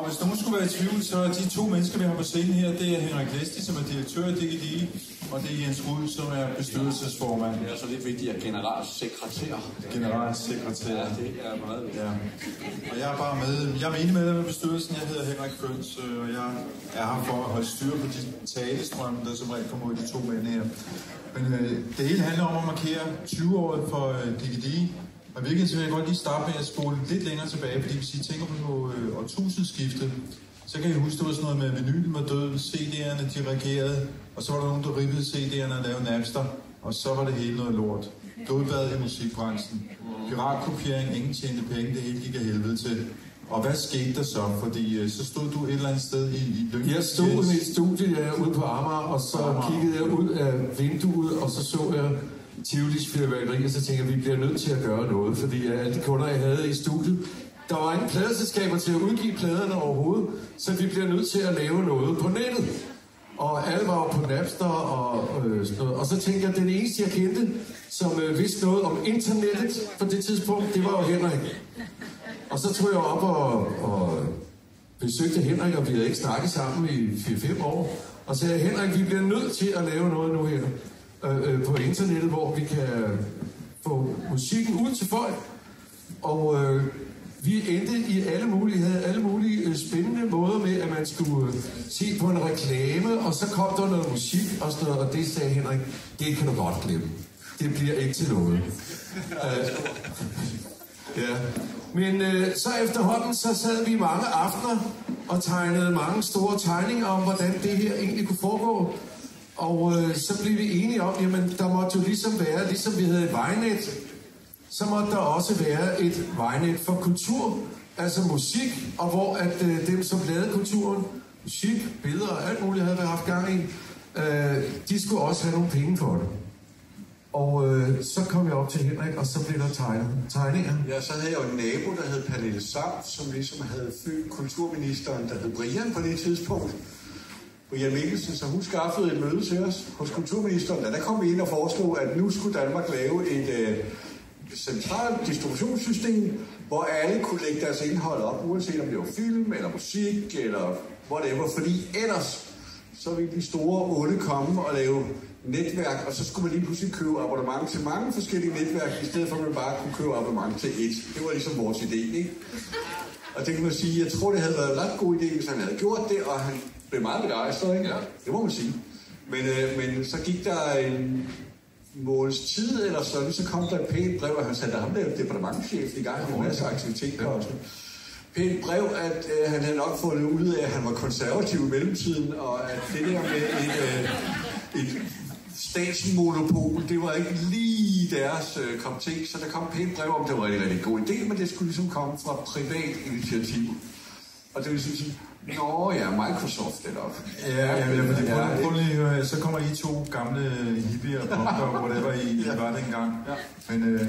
hvis nogen skulle være i tvivl, så er de to mennesker, vi har på scenen her, det er Henrik Lesti, som er direktør i DGDI, og det er Jens Rud, som er bestyrelsesformand. Det er så lidt vigtigt at generalsekretær. Generalsekretær. Ja, det er meget vigtigt. Ja. Og jeg er bare med. Jeg er enig med med bestyrelsen. Jeg hedder Henrik Føns, og jeg er her for at holde styr på de talestrømme, der som regel kommer ud af de to mænd her. Men det hele handler om at markere 20-året for DGDI. Og virkelig så vil jeg godt lige starte med at spole lidt længere tilbage, fordi hvis I tænker på årtusindskiftet, så kan I huske, det var sådan noget med vinylen var død, CD'erne de regerede, og så var der nogen, der rippede CD'erne og lavede Napster, og så var det hele noget lort. Blodbad i musikbranchen. Piratkopiering, ingen tjente penge, det hele gik af helvede til. Og hvad skete der så? Fordi så stod du et eller andet sted i Lyngby. Jeg stod i mit studie ude på Amager, og så kiggede jeg ud af vinduet, og så så jeg Tivolis fyrværkeri, og så tænkte jeg, at vi bliver nødt til at gøre noget, fordi alle de kunder, jeg havde i studiet, der var ingen pladeselskaber til at udgive pladerne overhovedet, så vi bliver nødt til at lave noget på nettet. Og alle var jo på Napster og sådan noget. Og så tænkte jeg, at den eneste, jeg kendte, som vidste noget om internettet på det tidspunkt, det var jo Henrik. Og så tog jeg op og besøgte Henrik, og vi havde ikke snakket sammen i 4-5 år. Og så sagde jeg, Henrik, vi bliver nødt til at lave noget nu her på internettet, hvor vi kan få musikken ud til folk. Og vi endte i alle mulige spændende måder med, at man skulle se på en reklame, og så kom der noget musik og sådan noget, og det sagde Henrik, det kan du godt glemme. Det bliver ikke til noget. Ja. Men så efterhånden, så sad vi mange aftener og tegnede mange store tegninger om, hvordan det her egentlig kunne foregå. Og så blev vi enige om, jamen der måtte jo ligesom være, ligesom vi havde et vejnet, så måtte der også være et vejnet for kultur, altså musik, og hvor at dem, som lavede kulturen, musik, billeder og alt muligt, havde vi haft gang i, de skulle også have nogle penge for det. Og så kom jeg op til Henrik, og så blev der tegninger. Ja, så havde jeg jo en nabo, der hed Pernille Saft, som ligesom havde født kulturministeren, der hed Brian på det tidspunkt. Brian Mikkelsen, så hun skaffede et møde til os hos kulturministeren, og der kom vi ind og foreslog, at nu skulle Danmark lave et centralt distributionssystem, hvor alle kunne lægge deres indhold op, uanset om det var film, eller musik, eller whatever, fordi ellers så ville de store 8 komme og lave netværk, og så skulle man lige pludselig købe abonnement til mange forskellige netværk, i stedet for at man bare kunne købe abonnement til et. Det var ligesom vores idé, ikke? Og det kan man sige, jeg tror, det havde været en ret god idé, hvis han havde gjort det, og han blev meget begejstret, ikke? Ja. Det må man sige. Men så gik der en måneds tid eller sådan, så kom der et pænt brev, og han sagde, at han blev departementschef i gang med en masse aktiviteter og sådan. Pænt brev, at han havde nok fået ud af, at han var konservativ i mellemtiden, og at det der med et statsmonopol, det var ikke lige deres kop te, så der kom et pænt brev om, det var en rigtig god idé, men det skulle ligesom komme fra privat initiativ. Og det vil sige, nå ja, Microsoft eller så kommer I to gamle hippier og punkter, whatever I var dengang. Ja. Men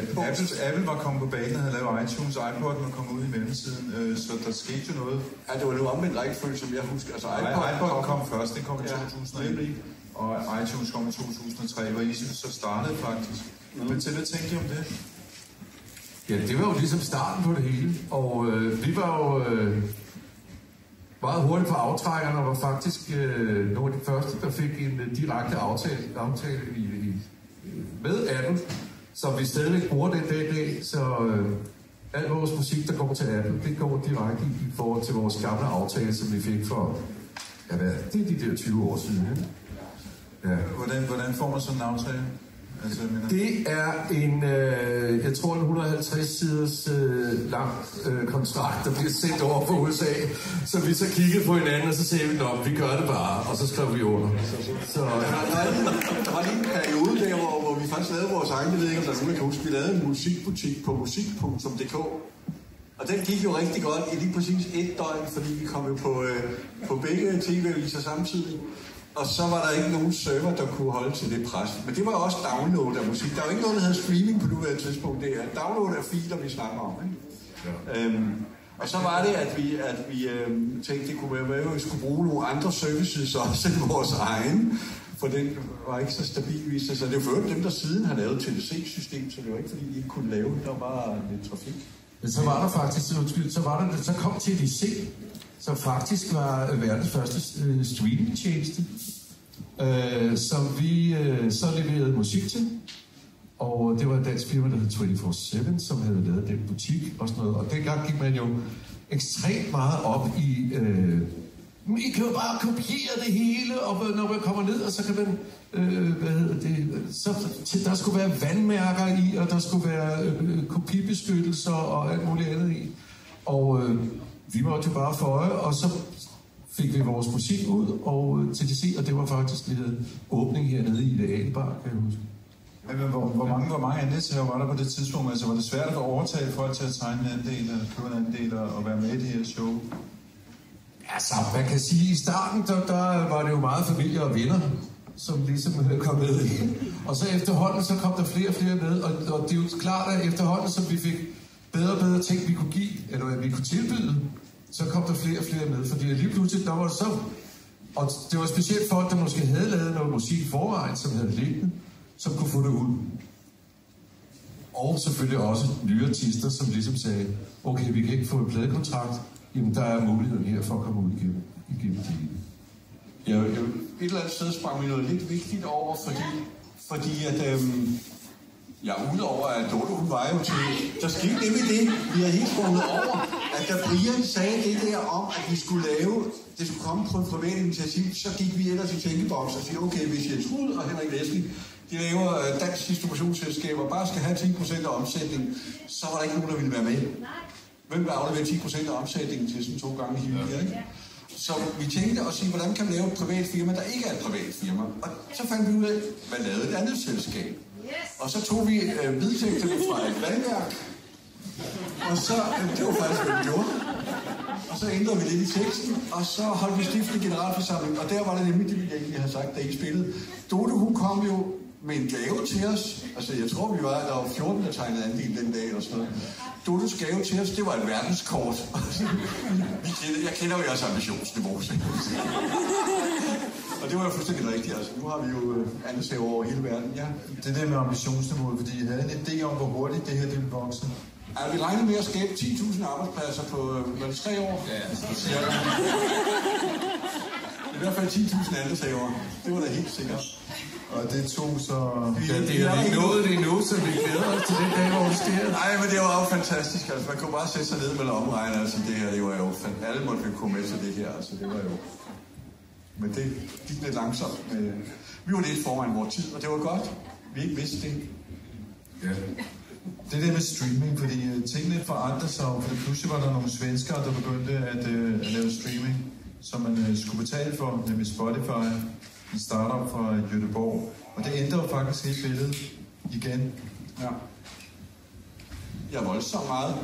Apple var kommet på banen og havde lavet iTunes, iPod var kommet ud i mellemtiden, så der skete jo noget. Ja, det var jo omvendt rækkefølge, som jeg husker. Altså iPod kom først, det kom i 2001, og iTunes kom i 2003, hvor I så startede faktisk. Men til hvad tænkte I om det? Ja, det var jo ligesom starten på det hele, og vi var jo meget hurtigt på aftrækkerne, og var faktisk nogle af de første, der fik en direkte aftale med Apple, som vi stadigvæk bruger den dag i dag, så al vores musik, der går til Apple, det går direkte i forhold til vores gamle aftale, som vi fik for, ja, hvad, det er de der 20 år siden. Ja. Hvordan får man sådan en aftale? Altså, det er en, jeg tror en 150 siders lang kontrakt, der bliver sendt over på USA. Så vi så kiggede på hinanden, og så sagde vi, vi gør det bare, og så skrev vi under. Så der var lige en periode der, hvor vi faktisk lavede vores egen, jeg ved ikke, om der er nogen, der kan huske, vi lavede en musikbutik på musik.dk. Og den gik jo rigtig godt i lige præcis 1 døgn, fordi vi kom jo på begge tv-aviser samtidig. Og så var der ikke nogen server, der kunne holde til det pres. Men det var også download af musik. Der er jo ikke noget, der hedder streaming på nuværende tidspunkt. Det er download af filer, vi snakker om. Ikke? Ja. Og så var det, at vi tænkte, det kunne være, at vi skulle bruge nogle andre services også end vores egen. For den var ikke så stabil. Så det var jo dem, der siden har lavet TDC-system, så det var ikke, fordi de ikke kunne lave. Der var lidt trafik. Men så var der faktisk, så kom TDC, som faktisk var verdens første streamingtjeneste, som vi så leverede musik til. Og det var et dansk firma, der hed 24/7, som havde lavet den butik og sådan noget. Og dengang gik man jo ekstremt meget op i... I kan jo bare kopiere det hele, og når man kommer ned, og så kan man... der skulle være vandmærker i, og der skulle være kopibeskyttelser og alt muligt andet i. Og vi måtte jo bare føje, og så fik vi vores musik ud og til DC, og det var faktisk, vi havde åbning hernede i Idealbar, kan jeg huske. Men hvor mange andelshaver var der på det tidspunkt? Altså var det svært at overtale folk til at tegne en andel, eller købe en andel og være med i det her show? Altså, man kan sige, i starten, der var det jo meget familie og venner, som ligesom kom med i. Og så efterhånden, så kom der flere og flere med, og det er jo klart, at efterhånden, som vi fik bedre og bedre ting, vi kunne give, eller hvad vi kunne tilbyde, så kom der flere og flere med, fordi lige pludselig, der var så... Og det var specielt folk, der måske havde lavet noget musik i forvejen, som havde liggende, som kunne få det ud. Og selvfølgelig også nye artister, som ligesom sagde, okay, vi kan ikke få en pladekontrakt, jamen der er muligheden her for at komme ud igennem det hele. Ja, et eller andet sted sprang vi noget lidt vigtigt over, fordi at... udover at Dodo, hun var jo til... Der skete det med det, vi har helt sprunget over, at da Brian sagde det der om, at vi skulle lave, det skulle komme på et privat initiativ, så gik vi ellers i tænkeboks og siger, okay, hvis Jens Rud og Henrik Leslie, de laver dansk distributionsselskaber, bare skal have 10% af omsætningen, så var der ikke nogen, der ville være med. Hvem vil aflevere 10% af omsætningen til sådan 2 gange i hele, ikke? Så vi tænkte at sige, hvordan kan vi lave et privat firma, der ikke er et privat firma? Og så fandt vi ud af, hvad lavede et andet selskab? Og så tog vi vedtægterne fra et vandværk, og så, det var faktisk, hvad vi gjorde. Og så ændrede vi lidt i teksten, og så holdt vi stiftende generalforsamling, og der var det nemlig det, vi egentlig havde sagt, da I spillede. Dodo, hun kom jo med en gave til os. Altså, jeg tror, der var 14, der tegnede andel den dag, eller sådan noget. Dodos gave til os, det var et verdenskort. Jeg kender jo jeres ambitionsniveau. Og det var jo fuldstændig rigtigt. Altså, nu har vi jo andelshaver over hele verden. Ja. Det der med ambitionsniveauet, fordi I havde en idé om, hvor hurtigt det her ville vokse. Ja, vi regnede med at skabe 10.000 arbejdspladser på 3 år. Ja, cirka. I hvert fald 10.000 andelshaver. Det var da helt sikkert. Og det tog så... Ja, det er ikke noget, det er noget, så vi glæder os til den dag, hvor det sker. Nej, men det var jo fantastisk. Altså, man kunne bare sætte sig ned med lommeregner. Altså, det her, det var jo... Alle måtte vi komme med til det her. Altså, det var jo... Men det gik lidt langsomt. Vi var lidt foran vores tid, og det var godt. Vi ikke vidste det. Ja. Det der med streaming, fordi tingene forandrede sig, for pludselig var der nogle svenskere, der begyndte at lave streaming, som man skulle betale for, nemlig Spotify, en startup fra Göteborg. Og det ændrer jo faktisk helt billedet igen. Ja. Ja, voldsomt meget.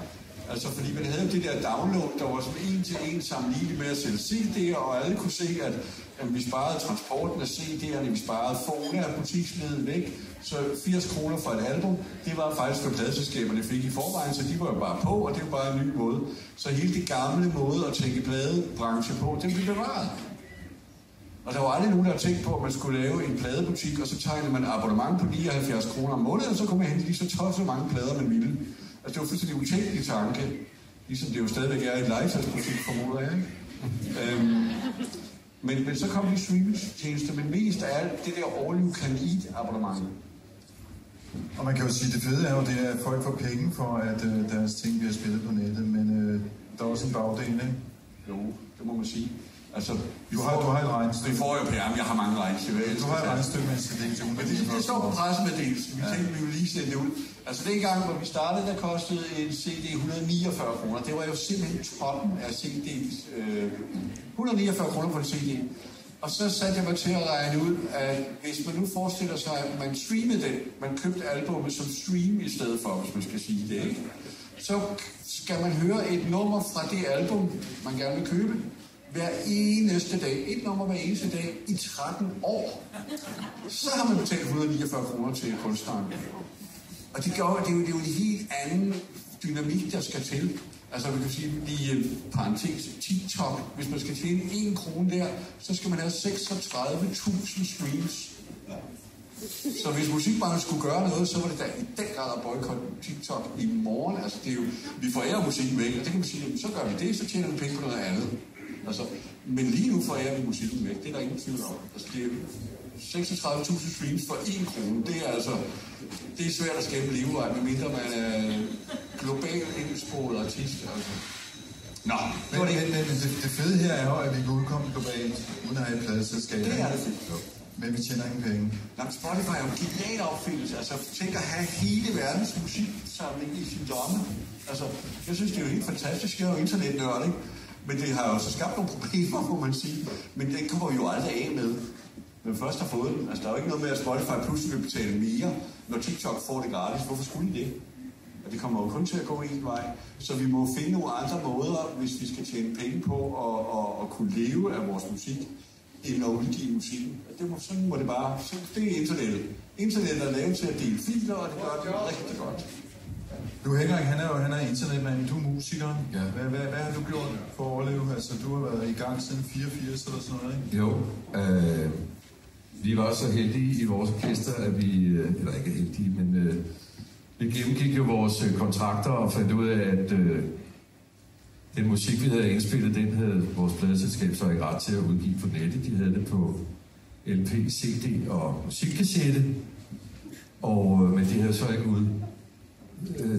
Altså, fordi man havde jo det der download, der var sådan en til en sammenlignet med at sælge CD'er, og alle kunne se, at vi sparede transporten af CD'erne, vi sparede forne af butiksledet væk, så 80 kroner for et album, det var faktisk for pladeselskaberne fik i forvejen, så de var jo bare på, og det var bare en ny måde. Så hele det gamle måde at tænke pladebranche på, den blev bevaret. Og der var aldrig nogen, der havde tænkt på, at man skulle lave en pladebutik, og så tegnede man abonnement på 79 kroner om måneden, og så kunne man hente lige så mange plader, man ville. Altså, det var fuldstændig utænkelig tanke. Ligesom det jo stadigvæk er et legetøjsbutik, formoder jeg, ikke? Men så kom de streamingtjenester, men mest af alt det der all you can eat abonnement. Og man kan jo sige, at det fede er jo det, at folk får penge for, at deres ting bliver spillet på nettet, men der er også en bagdel, ikke? Jo, det må man sige. Altså, du har et regnestykke. Vi får jo på jeg har mange regnestykker. Du har et regnestykke med en CD. Men det står på pressemeddelelsen. Vi tænkte, vi ville lige sende det ud. Altså dengang, hvor vi startede, der kostede en CD 149 kroner. Det var jo simpelthen toppen af CD's. 149 kroner på en CD. Og så satte jeg mig til at regne ud, at hvis man nu forestiller sig, at man streamede den, man købte albumet som stream i stedet for, hvis man skal sige det, ikke? Så skal man høre et nummer fra det album, man gerne vil købe, hver eneste dag. Et nummer hver eneste dag i 13 år. Så har man betalt 149 kroner til kunstneren. Og det er jo en helt anden dynamik, der skal til. Altså, vi kan sige, i parentes, TikTok, hvis man skal tjene 1 krone der, så skal man have 36.000 streams. Så hvis musikbranchen skulle gøre noget, så var det da i den grad at boykotte TikTok i morgen. Altså, det er jo, vi forærer musikken væk, og det kan man sige, så gør vi det, så tjener vi penge på noget andet. Altså, men lige nu forærer vi musikken væk, det er der ingen tvivl om. Altså, det er 36.000 streams for 1 krone, det er svært at skabe levevej, medmindre man er global engelsksproget artist. Altså. Nå, men det fede her er jo, at vi kan udkomme globalt, uden at have et pladeselskab. Det er det fedt. Men vi tjener ingen penge. Jamen, Spotify er jo en genial opfindelse. Altså, tænk at have hele verdens musiksamling i sin lomme. Altså, jeg synes, det er jo helt fantastisk. Jeg er jo internetnørd, ikke? Men det har jo så skabt nogle problemer, må man sige. Men det kommer vi jo aldrig af med. Når vi først har fået den. Altså, der er jo ikke noget med, at Spotify pludselig vil betale mere, når TikTok får det gratis. Hvorfor skulle de det? Og det kommer jo kun til at gå en vej. Så vi må finde nogle andre måder, hvis vi skal tjene penge på at kunne leve af vores musik, end at udgive musikken. Sådan må det bare. Det er internettet. Internettet er lavet til at dele filer, og det gør det rigtig godt. Du Henrik, han er internetmand, du er musiker. Ja. Hvad har du gjort for at overleve? Altså, du har været i gang siden 84 eller sådan noget, ikke? Jo, vi var så heldige i vores orkester, at vi, eller ikke heldige, men vi gennemgik jo vores kontrakter og fandt ud af, at den musik, vi havde indspillet, den havde vores pladeselskab så ikke ret til at udgive på nettet. De havde det på LP, CD og musikkassette, men de havde så ikke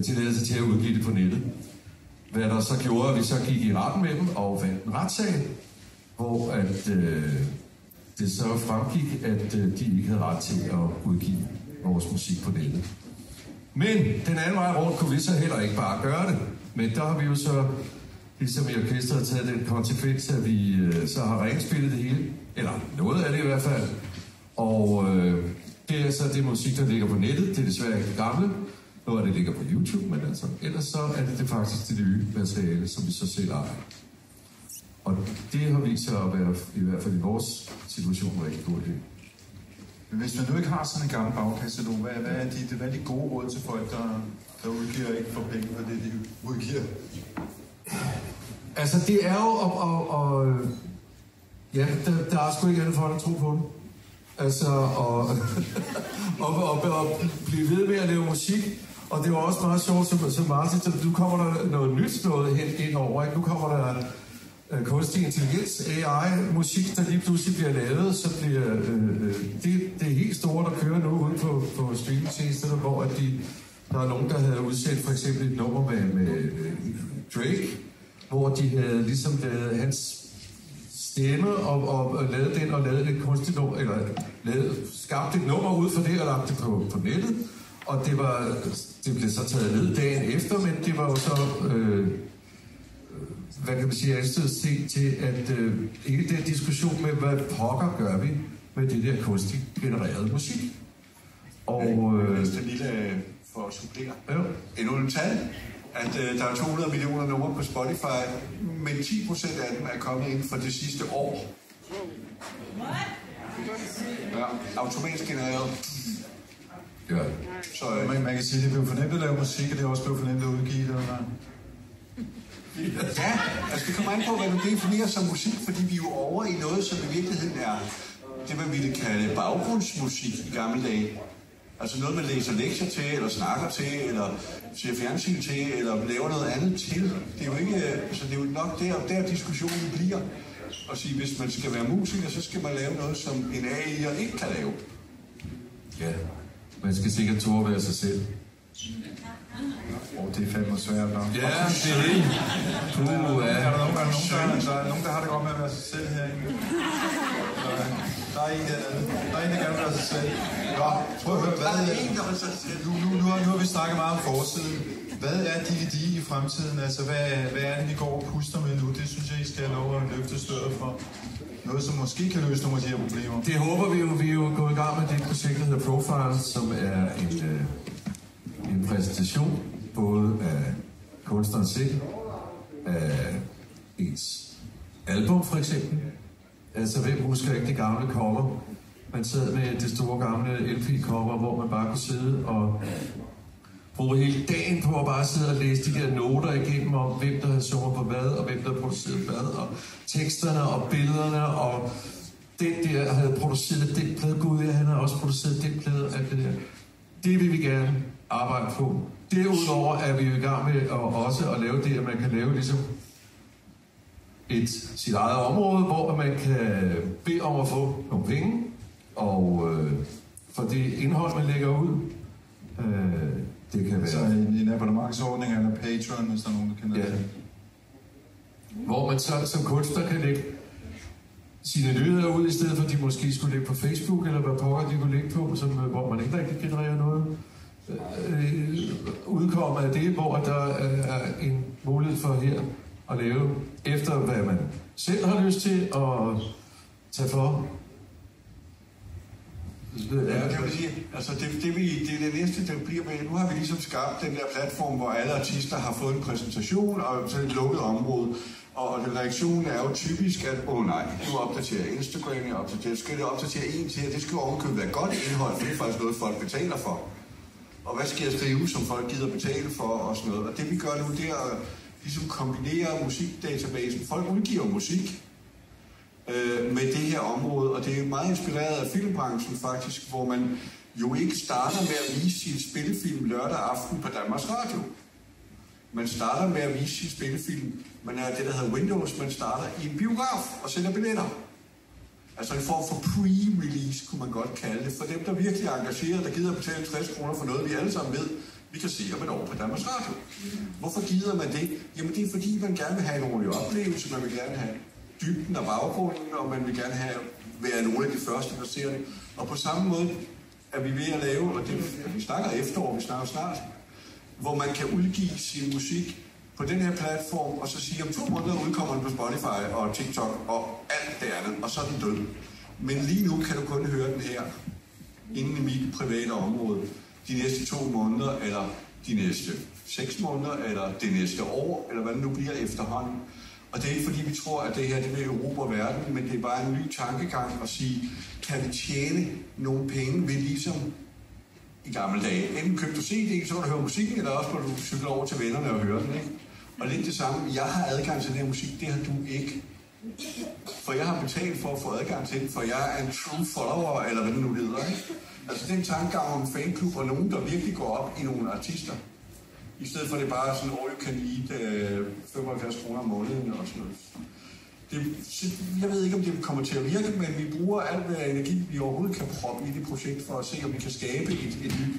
tilladelse til at udgive det på nettet. Hvad der så gjorde, at vi så gik i retten med dem og vandt en retssag, hvor at, det så fremgik, at de ikke havde ret til at udgive vores musik på nettet. Men den anden vej rundt kunne vi så heller ikke bare gøre det. Men der har vi jo så, ligesom i orkestret, taget den konsekvens, at vi så har renspillet det hele. Eller noget af det i hvert fald. Og det er så det musik, der ligger på nettet. Det er desværre ikke det gamle. Noget af det ligger på YouTube, men altså, ellers så er det faktisk det nye materiale, som vi så selv ejer. Og det har vist sig at være, i hvert fald i vores situation, en rigtig god idé. Men hvis man nu ikke har sådan en gammel bagkatalog, hvad er de gode råd til folk, der udgiver ikke for penge for det, de udgiver? Altså, det er jo ja, der er sgu ikke andet for at tro på det. Altså, og blive ved med at lave musik. Og det var også meget sjovt, som Martin, så nu kommer der noget nyt noget hen ind over, ikke? Nu kommer der kunstig intelligens, AI-musik, der lige pludselig bliver lavet, så bliver det helt store, der kører nu ude på streamingtjenesterne, hvor at der er nogen, der havde udsendt for eksempel et nummer med Drake, hvor de havde ligesom lavet hans stemme og lavet den og lavet et kunstigt nummer, eller skabt et nummer ud for det og lagt det på nettet, og det blev så taget ned dagen efter, men det var jo så hvad kan man sige, ansted til, at hele den diskussion med, hvad pokker gør vi med det der kunstigt genererede musik. Og det lille for at supplere. Endnu en tal, at der er 200 millioner numre på Spotify, men 10% af dem er kommet ind for det sidste år. Ja, automatisk genereret. Ja. Så man kan sige, at det blev for nemt at lave musik, og det er også blevet for nemt at udgive det, eller? Ja, altså det kommer an på, hvad du definerer som musik, fordi vi er jo over i noget, som i virkeligheden er det, man ville kalde baggrundsmusik i gamle dage. Altså noget, man læser lektier til, eller snakker til, eller ser fjernsyn til, eller laver noget andet til. Det er jo ikke, altså det er jo nok der diskussionen bliver. Og sige, hvis man skal være musiker, så skal man lave noget, som en AI'er ikke kan lave. Ja, man skal sikkert turde være sig selv. Det er fandme svært nok. Ja, det er det. Er der nogen, der har det godt med at være sig selv herinde? Der er en, der gerne vil være sig selv. Nå, prøv at høre, nu har vi snakket meget om forsiden. Hvad er DVD i fremtiden? Altså, hvad er det, vi går og puster med nu? Det synes jeg, I skal have lov at løfte støder for. Noget, som måske kan løse nogle af de her problemer. Det håber vi jo. Vi er jo gået i gang med det projekt, der hedder Profile, som er en præsentation både af kunstneren selv, af ens album for eksempel. Altså, hvem husker ikke det gamle cover? Man sad med det store gamle LP-cover, hvor man bare kunne sidde og bruge hele dagen på at bare sidde og læse de der noter igennem om, hvem der havde sunget på hvad, og hvem der havde produceret hvad, og teksterne og billederne, og den der havde produceret den plade. Gud, ja, han har også produceret den plade, alt det der. Det vil vi gerne arbejde på. Derudover er vi jo i gang med også at lave det, at man kan lave ligesom sit eget område, hvor man kan bede om at få nogle penge, og for det indhold, man lægger ud. Det kan være... Så en abonnementsordning eller Patreon, hvis der er nogen, der kender det. Hvor man så som kunstner kan lægge sine nyheder ud, i stedet for at de måske skulle ligge på Facebook, eller hvad pokker de kunne ligge på, hvor man ikke rigtig genererer noget. Udkommer af det, hvor der er en mulighed for her at lave efter, hvad man selv har lyst til at tage for. Ja, det vil sige, altså det er det næste, der bliver med. Nu har vi ligesom skabt den der platform, hvor alle artister har fået en præsentation og så et lukket område. Og reaktionen er jo typisk, at nej, du opdaterer Instagram, skal det opdatere en til, det skal ovenkøbet være godt indhold, for det er faktisk noget, folk betaler for. Og hvad skal jeg skrive, som folk gider betale for, og sådan noget. Og det vi gør nu, det er at ligesom kombinere musikdatabasen. Folk udgiver musik med det her område, og det er meget inspireret af filmbranchen faktisk, hvor man jo ikke starter med at vise sin spillefilm lørdag aften på Danmarks Radio. Man starter med at vise sin spillefilm, man er det, der hedder Windows, man starter i en biograf og sælger billetter. Altså en form for pre-release, kunne man godt kalde det, for dem, der virkelig er engageret, der gider at betale 60 kroner for noget, vi alle sammen ved, vi kan se om et år på Danmarks Radio. Hvorfor gider man det? Jamen det er fordi, man gerne vil have en ordentlig oplevelse, man vil gerne have dybden og baggrunden, og man vil gerne have være nogle af de første placerende. Og på samme måde er vi ved at lave, og det, vi snakker efterår, vi snakker snart, hvor man kan udgive sin musik på den her platform, og så sige, om 2 måneder udkommer den på Spotify og TikTok og alt det andet, og så er den død. Men lige nu kan du kun høre den her, inden i mit private område, de næste 2 måneder, eller de næste 6 måneder, eller det næste år, eller hvad det nu bliver efterhånden. Og det er ikke fordi, vi tror, at det her det vil erobre verden, men det er bare en ny tankegang at sige, kan vi tjene nogle penge ved ligesom i gamle dage. Enten købte du CD, så kan du høre musikken, eller også må du cykle over til vennerne og høre den, ikke? Og lidt det samme, jeg har adgang til den her musik, det har du ikke. For jeg har betalt for at få adgang til den, for jeg er en true follower, eller hvad det nu hedder, ikke? Altså den tankegang om en fanklub, og nogen, der virkelig går op i nogle artister, i stedet for det bare sådan, all you can eat 75 kroner om måneden, og sådan noget. Jeg ved ikke, om det kommer til at virke, men vi bruger alt, hvad energi vi overhovedet kan proppe i det projekt, for at se, om vi kan skabe et nyt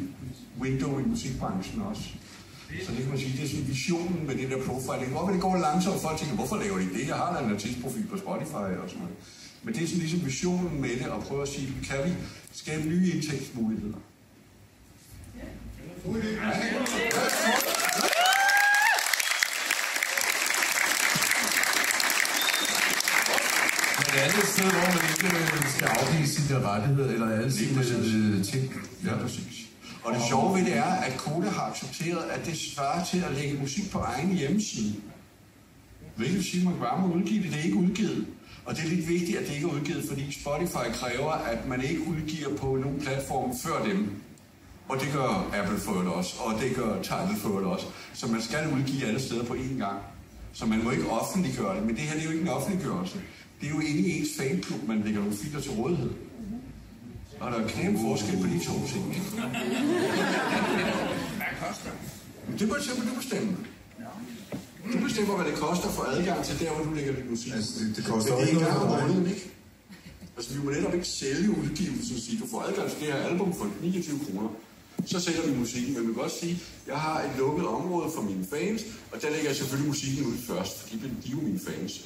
window i musikbranchen også. Så det kan man sige, det er sådan visionen med det der profiling. Hvor det går langsomt, og folk tænker, hvorfor laver de det? Jeg har da en artistprofil på Spotify og sådan noget. Men det er sådan ligesom visionen med det, at prøve at sige, kan vi skabe nye indtægtsmuligheder? Et andet sted, hvor man ikke skal afgive sine rettigheder eller alle sine ting. Ja, præcis. Og det sjove ved det er, at Koda har accepteret, at det svarer til at lægge musik på egen hjemmeside. Hvilket sige, man bare må udgive det. Det er ikke udgivet. Og det er lidt vigtigt, at det ikke er udgivet, fordi Spotify kræver, at man ikke udgiver på nogen platform før dem. Og det gør Apple for det også, og det gør Tidal for det også. Så man skal udgive alle steder på én gang. Så man må ikke offentliggøre det. Men det her det er jo ikke en offentliggørelse. Det er jo inde i ens fanklub, man lægger nogle filer til rådighed. Og der er knæm forskel på de 2 ting. Hvad koster det? Det må simpelthen du bestemme. Du bestemmer, hvad det koster for adgang til der, hvor du lægger din musik. Altså, det koster ikke engang om måneden, ikke? Altså, vi må netop ikke sælge udgivelsen og sige, du får adgang til det her album for 29 kroner. Så sælger vi musikken, men vi kan godt sige, at jeg har et lukket område for mine fans, og der lægger jeg selvfølgelig musikken ud først, fordi de er jo mine fans.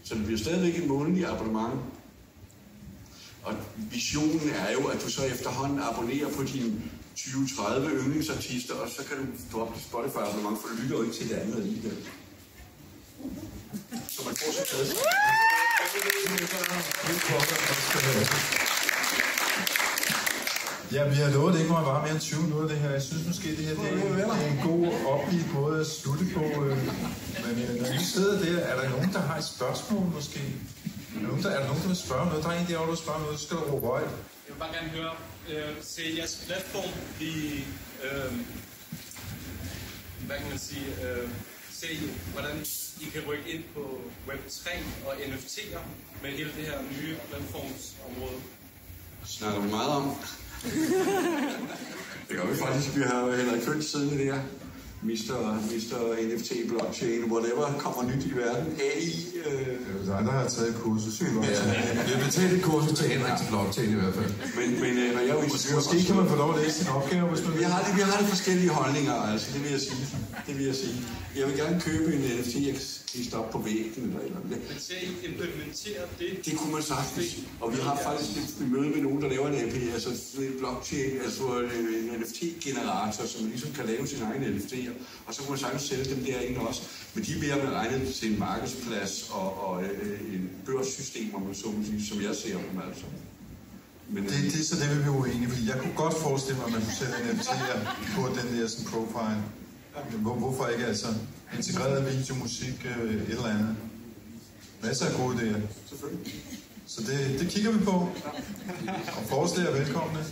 Så det bliver stadigvæk et månedligt abonnement. Og visionen er jo, at du så efterhånden abonnerer på dine 20-30 yndlingsartister, og så kan du droppe dit Spotify-abonnement, for du lytter jo ikke til det andet alligevel. Så man får så taget. Ja, vi har lovet, det ikke må være mere end 20 minutter, det her. Jeg synes måske, det her det er en god oplig måde at slutte på. Men når vi sidder der, er der nogen, der har et spørgsmål måske? Er der nogen, der vil spørge noget? Der er en derovre, der vil spørge noget, så skal du råbe højt. Jeg vil bare gerne høre, se jeres platform blive, hvad kan man sige, se hvordan I kan rykke ind på Web3 og NFT'er med hele det her nye platformsområde. Snakker vi meget om. Det gør vi faktisk. Vi har jo heller kønt siden i det her. Mr. NFT, blockchain, whatever, kommer nyt i verden. AI... Der er andre, der har taget kursus. Vi har betalt et kursus til Henrik til blockchain i hvert fald. Men jeg er jo Måske kan man få lov at læse sin opgave, hvis man vil. Vi har de forskellige holdninger, altså det vil jeg sige. Jeg vil gerne købe en NFT, jeg kan klister op på væggen eller eller andet. Men ser I implementere det? Det kunne man sagtens. Og vi har faktisk et møde med nogen, der laver en AP, altså en blockchain, altså en NFT-generator, som man ligesom kan lave sine egne NFT'er. Og så kunne man sagtens sælge dem derinde også. Men de er mere beregnet til en markedsplads og en børssystem, om man så må sige, som jeg ser dem altså. Men, det er så det, vi er uenige, fordi jeg kunne godt forestille mig, at man kunne sætte NFT'er på den der sådan profile. Hvorfor ikke altså integreret video, musik, et eller andet. Masser af gode idéer. Selvfølgelig. Så det kigger vi på. Og forslag er velkomne.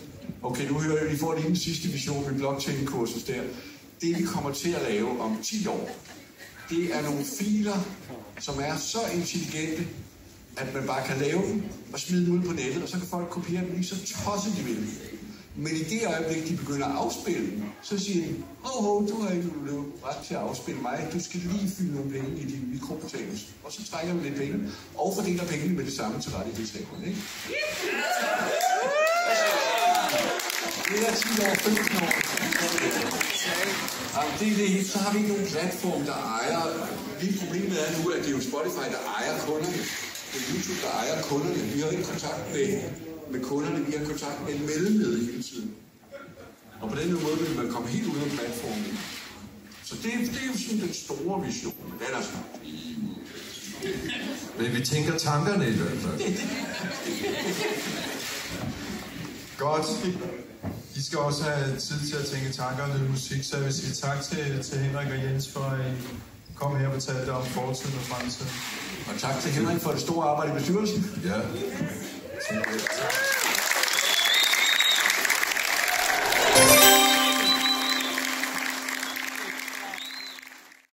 Okay, nu hører vi får lige den sidste vision med blockchain-kursus der. Det vi kommer til at lave om 10 år, det er nogle filer, som er så intelligente, at man bare kan lave dem og smide dem ud på nettet, og så kan folk kopiere dem lige så tosset de vil. Men i det øjeblik, de begynder at afspille dem, så siger de, du har ikke ret til at afspille mig, du skal lige fylde nogle penge i din mikrobetalelse. Og så trækker vi lidt penge, og fordeler pengene med det samme til rettighedshaverne, ikke? Det er 10 år, 15 år. Det, så har vi ikke nogen platform, der ejer. Lige problemet er nu, at det er jo Spotify, der ejer kunderne. Det er YouTube, der ejer kunderne. Vi har ikke kontakt med kunderne, vi har kontakt med en mellemled hele tiden. Og på den måde vil man komme helt ud af platformen. Så det er jo sådan den store vision. Den er sådan. Men vi tænker tankerne i hvert fald. Godt. I skal også have tid til at tænke tanker og lytte musik, så jeg vil sige tak til Henrik og Jens for at komme her og fortælle om fortiden og fremtiden. Og tak til Henrik for det store arbejde i bestyrelsen. Ja.